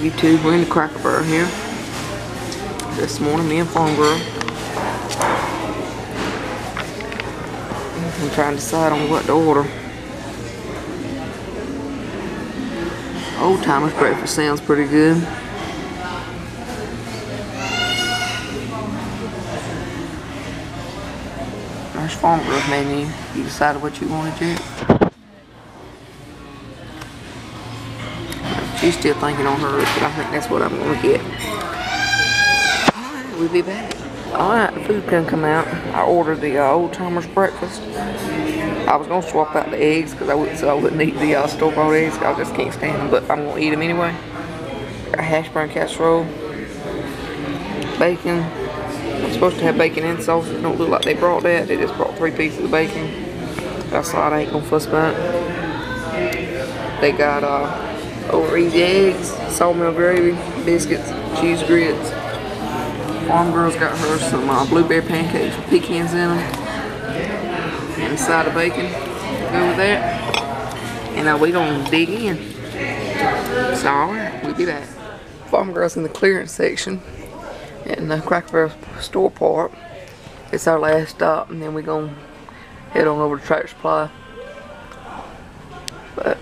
YouTube, we're in the Cracker Barrel here. This morning, me and Farmgirl. I'm trying to decide on what to order. Old Timers breakfast sounds pretty good. There's Farmgirl's menu. You decided what you wanted yet? She's still thinking on hers, but I think that's what I'm gonna get. Alright, we'll be back. Alright, the food can come out. I ordered the Old Timers breakfast. I was gonna swap out the eggs because I wouldn't eat the store-bought eggs. I just can't stand them, but I'm gonna eat them anyway. Got hash brown casserole, bacon. I'm supposed to have bacon and sausage. Don't look like they brought that. They just brought 3 pieces of bacon. That's all. I ain't gonna fuss about it. They got over easy eggs, sawmill gravy, biscuits, cheese grits. Farmgirl's got her some blueberry pancakes with pecans in them. And a side of bacon. Go with that. And we gonna dig in. So alright, we'll be back. Farmgirl's in the clearance section in the Cracker Barrel store part. It's our last stop, and then we're gonna head on over to Tractor Supply. But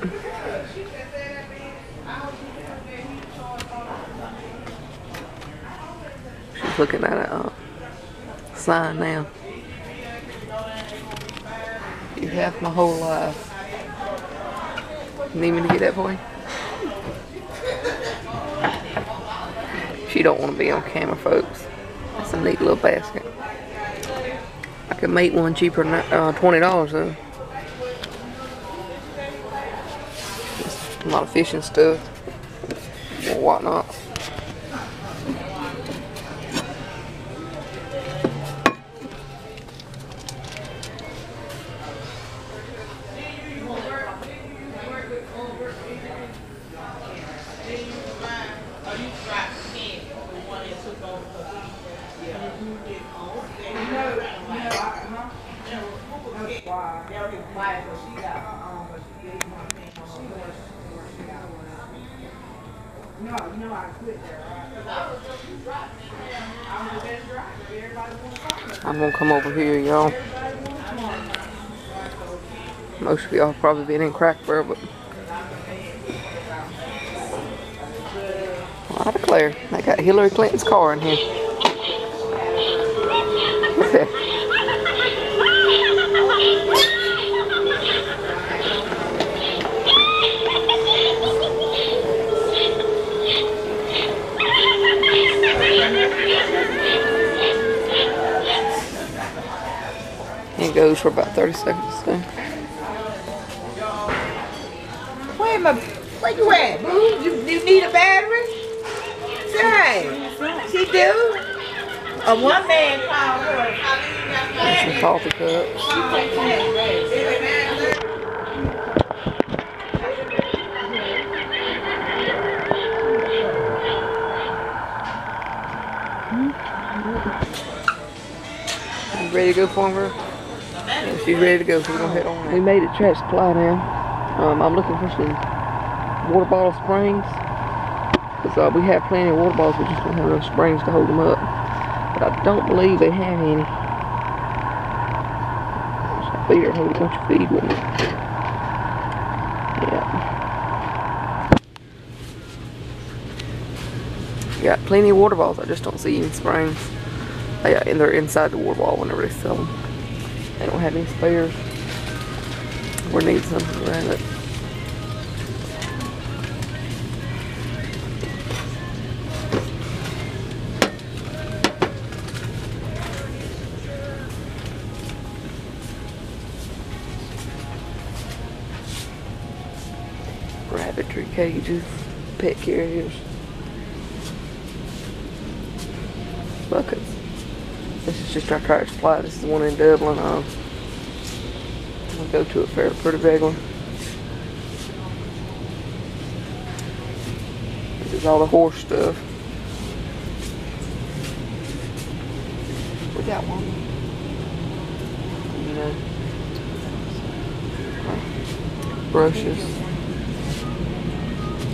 she's looking at a sign now. You have my whole life. Need me to get that for you? She don't want to be on camera, folks. That's a neat little basket. I could make one cheaper than $20 though. A lot of fishing stuff or whatnot. I'm gonna come over here, y'all. Most of y'all probably been in Cracker Barrel, but well, I declare, they got Hillary Clinton's car in here. It goes for about 30 seconds. So. Where you at, boo? You need a battery? Say, she do? One man called her. Some coffee cups. You ready to go, Farmgirl? Yeah, she's ready to go, so we're gonna head on. We made it Tractor Supply now. I'm looking for some water bottle springs. Because we have plenty of water bottles, we just don't have enough springs to hold them up. But I don't believe they have any. There's a feeder, hold a bunch of feed with me. Yeah. Got plenty of water bottles, I just don't see any springs. And they're inside the water bottle whenever they sell them. They don't have any spares. We need something around it. Rabbitry cages, pet carriers, buckets. This is just our Tractor Supply. This is the one in Dublin. We go to it pretty regular. This is all the horse stuff. We got one. You know, brushes.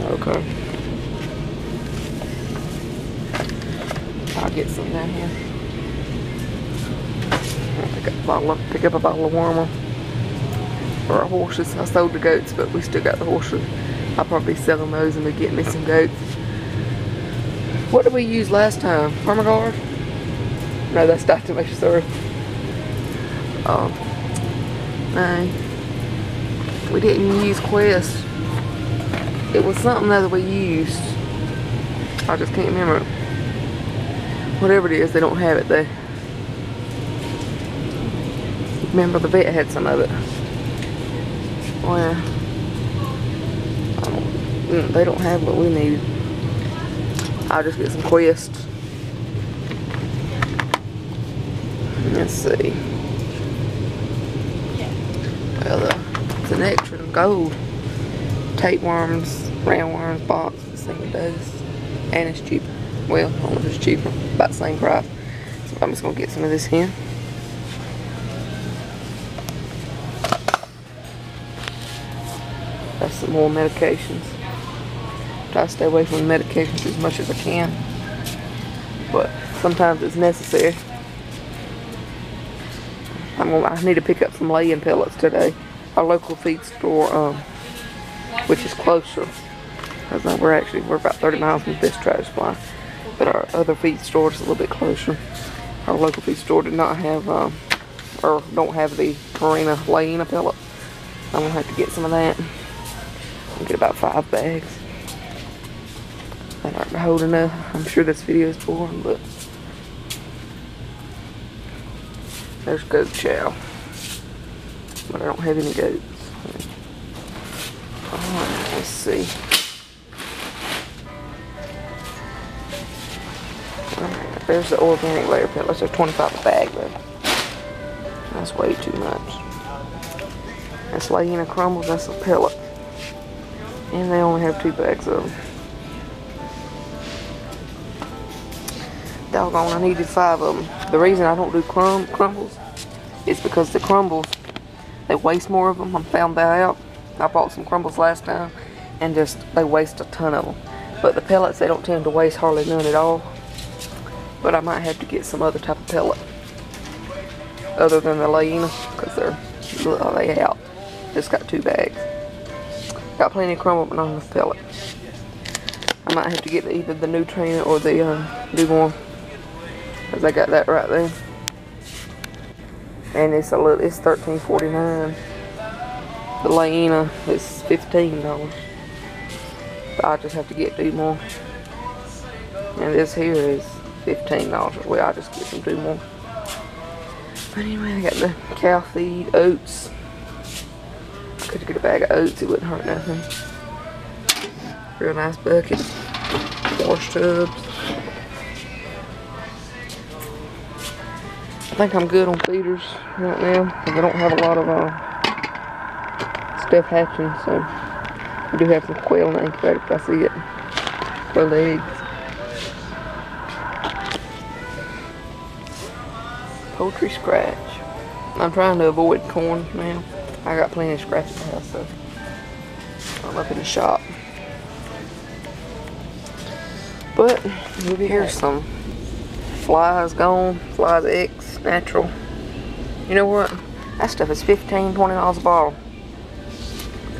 Okay. I'll get some down here. Pick up a bottle of warmer for our horses. I sold the goats, but we still got the horses. I'll probably be selling those and be getting me some goats. What did we use last time? Farmgirl? No, that's not tomato syrup. No. We didn't use Quest. It was something that we used. I just can't remember. Whatever it is, they don't have it there. Remember the vet had some of it. Well, they don't have what we need. I'll just get some Quest. Let's see. Well, it's an extra gold. Tapeworms, roundworms box, the same with those. And it's cheaper. Well, I don't know if it's cheaper. About the same price. So I'm just going to get some of this here. That's some more medications. Try to stay away from the medications as much as I can. But sometimes it's necessary. I need to pick up some laying pellets today. Our local feed store, which is closer. Because we're about 30 miles from this Tractor Supply. But our other feed store is a little bit closer. Our local feed store did not have, or don't have the laying pellet. I'm going to have to get some of that. I'll get about 5 bags. That aren't hold enough. I'm sure this video is boring, but there's goat chow. But I don't have any goats. Alright, let's see. Alright, there's the organic layer pellets. They're 25 a bag though. That's way too much. That's laying crumbles, that's a pellet. And they only have 2 bags of them. Doggone, I needed 5 of them. The reason I don't do crumbles is because the crumbles, they waste more of them. I found that out. I bought some crumbles last time and just, they waste a ton of them. But the pellets, they don't tend to waste hardly none at all. But I might have to get some other type of pellet other than the Laina, because they out. Just got 2 bags. Got plenty of crumble, but not enough pellet. I might have to get either the nutrient or the newborn, because I got that right there. And it's $13.49. The Laina is $15. But I just have to get 2 more. And this here is $15. Well, I'll just get some 2 more. But anyway, I got the cow feed, oats. I could get a bag of oats, it wouldn't hurt nothing. Real nice bucket. Wash tubs. I think I'm good on feeders right now, because I don't have a lot of stuff hatching, so I do have some quail in the incubator if I see it. Quail eggs. Poultry scratch. I'm trying to avoid corn now. I got plenty of scratch in the house, so I'm up in the shop. But here's some flies gone. Flies X natural. You know what? That stuff is $15, $20 a bottle.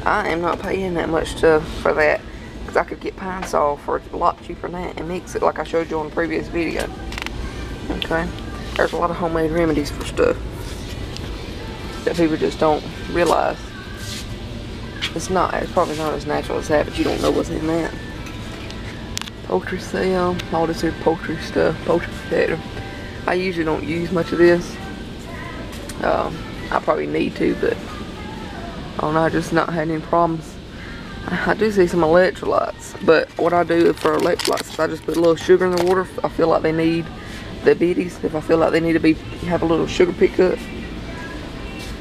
I am not paying that much for that, because I could get pine sol for a lot cheaper than that and mix it like I showed you on the previous video. Okay, there's a lot of homemade remedies for stuff that people just don't realize. It's probably not as natural as that, but you don't know what's in that. Poultry cell, all this here poultry stuff, poultry protector. I usually don't use much of this. I probably need to, but I don't know, I just not had any problems. I do see some electrolytes, but what I do for electrolytes is I just put a little sugar in the water. If I feel like they need the bitties, if I feel like they need to have a little sugar pickup,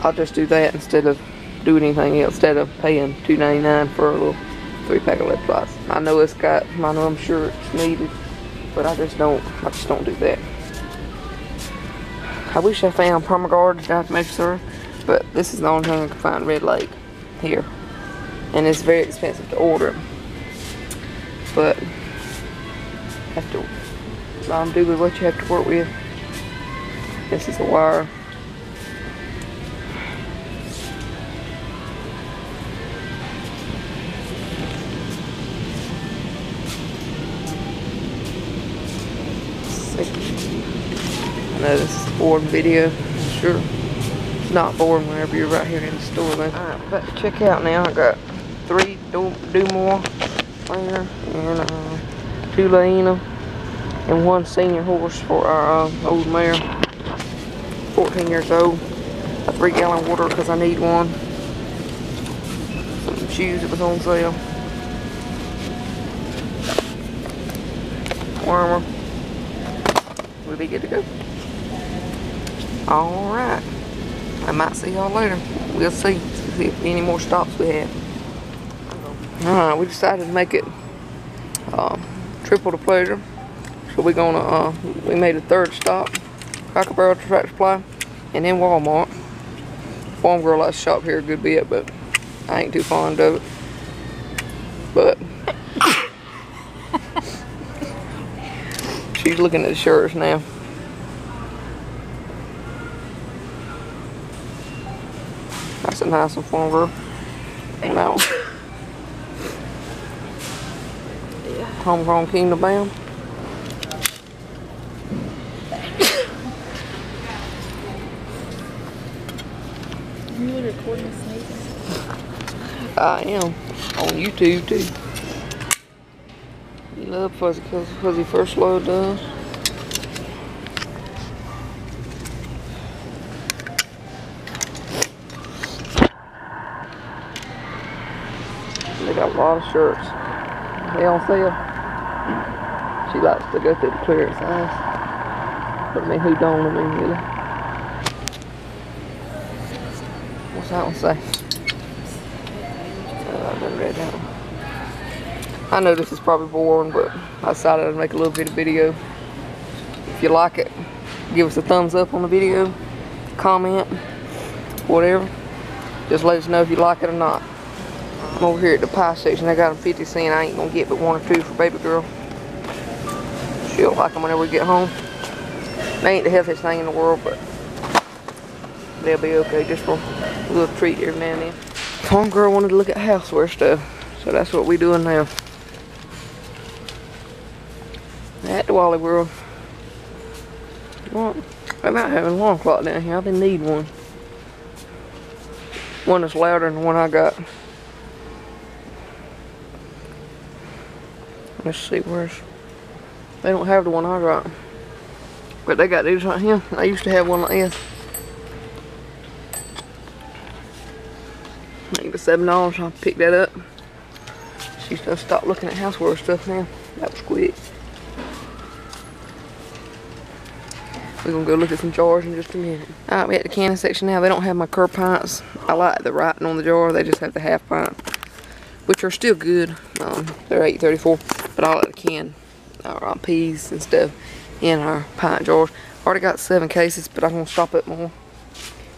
I'll just do that instead of doing anything else, instead of paying $2.99 for a little 3-pack of electrolytes. I know I'm sure it's needed, but I just don't do that. I wish I found Farmgirl to make sure, but this is the only thing I can find Red Lake here. And it's very expensive to order. But I have to do with what you have to work with. This is the wire. I know this is a boring video, sure. It's not boring whenever you're right here in the store though. Alright, about to check out now. I got 3 do more there, and 2 Laina, and 1 senior horse for our old mare, 14 years old. A 3-gallon water because I need one. Some shoes that was on sale. Warmer. We'll be good to go. Alright. I might see y'all later. We'll see if any more stops we have. Alright, we decided to make it triple the pleasure. So we're gonna we made a 3rd stop. Cracker Barrel, Tractor Supply, and then Walmart. Farmgirl likes to shop here a good bit, but I ain't too fond of it. But she's looking at the shirts now. That's a nice one, Farmgirl. And that one. Homegrown Kingdom Bound. You recording snakes? I am. On YouTube too. You love Fuzzy because Fuzzy First Load does. They got a lot of shirts. They on sale. She likes to go through the clearance aisle. But I mean, who don't? I mean, really. What's that one say? I done read that one. I know this is probably boring, but I decided I'd make a little bit of video. If you like it, give us a thumbs up on the video, comment, whatever. Just let us know if you like it or not. I'm over here at the pie section. They got them 50 cents. I ain't gonna get but 1 or 2 for baby girl. She'll like them whenever we get home. They ain't the healthiest thing in the world, but they'll be okay just for a little treat every now and then. Farmgirl wanted to look at houseware stuff, so that's what we doing now. At the Wally World. Well, they might have an alarm clock down here. I didn't need one. One that's louder than the one I got. Let's see, where's... They don't have the one I got. But they got these right here. I used to have one like this. I think it was $7. I picked that up. She's just stopped looking at houseware stuff now. That was quick. We're gonna go look at some jars in just a minute. Alright, we at the canning section now. They don't have my curb pints. I like the writing on the jar. They just have the half pint, which are still good. They're $8.34, but I like the can our peas and stuff in our pint jars. Already got 7 cases, but I'm gonna stop at more.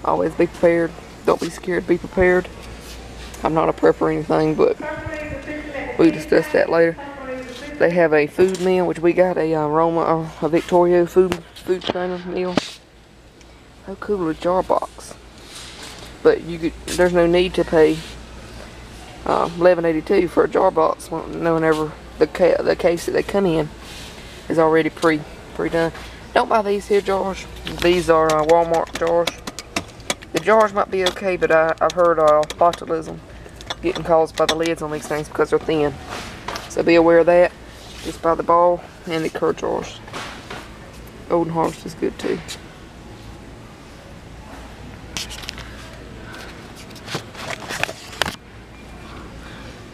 Always be prepared. Don't be scared. Be prepared. I'm not a prepper or anything, but we'll discuss that later. They have a food meal, which we got a Roma or a Victoria food trainer meal. How cool, a jar box. But there's no need to pay $11.82 for a jar box whenever the case that they come in is already pre-done. Don't buy these here jars. These are Walmart jars. The jars might be okay, but I've heard botulism getting caused by the lids on these things because they're thin. So be aware of that. Just buy the ball and the curd jars. Golden Harvest is good too.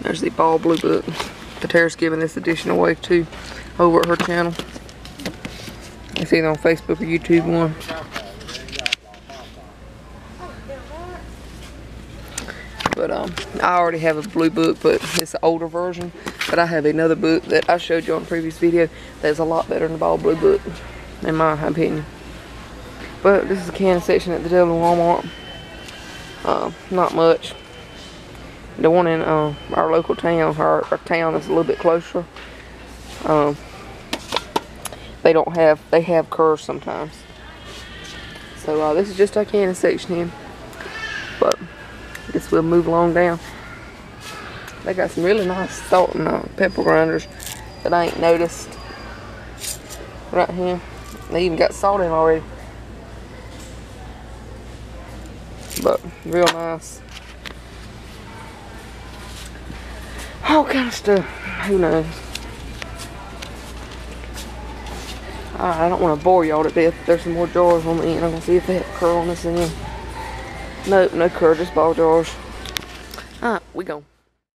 There's the ball blue book. Tara's giving this edition away too over at her channel. It's either on Facebook or YouTube one. But I already have a blue book, but it's an older version. But I have another book that I showed you on a previous video that's a lot better than the ball blue book, in my opinion. But this is the canning section at the Dublin Walmart. Not much. The one in our local town, our town is a little bit closer. they have curves sometimes. So this is just our canning section here. But I guess we'll move along down. They got some really nice salt and pepper grinders that I ain't noticed right here. They even got salt in already. But real nice. All kind of stuff. Who knows? I don't want to bore y'all to death. There's some more jars on the end. I'm going to see if they have curl on this end. Nope, no curl, just ball jars. Alright, we go.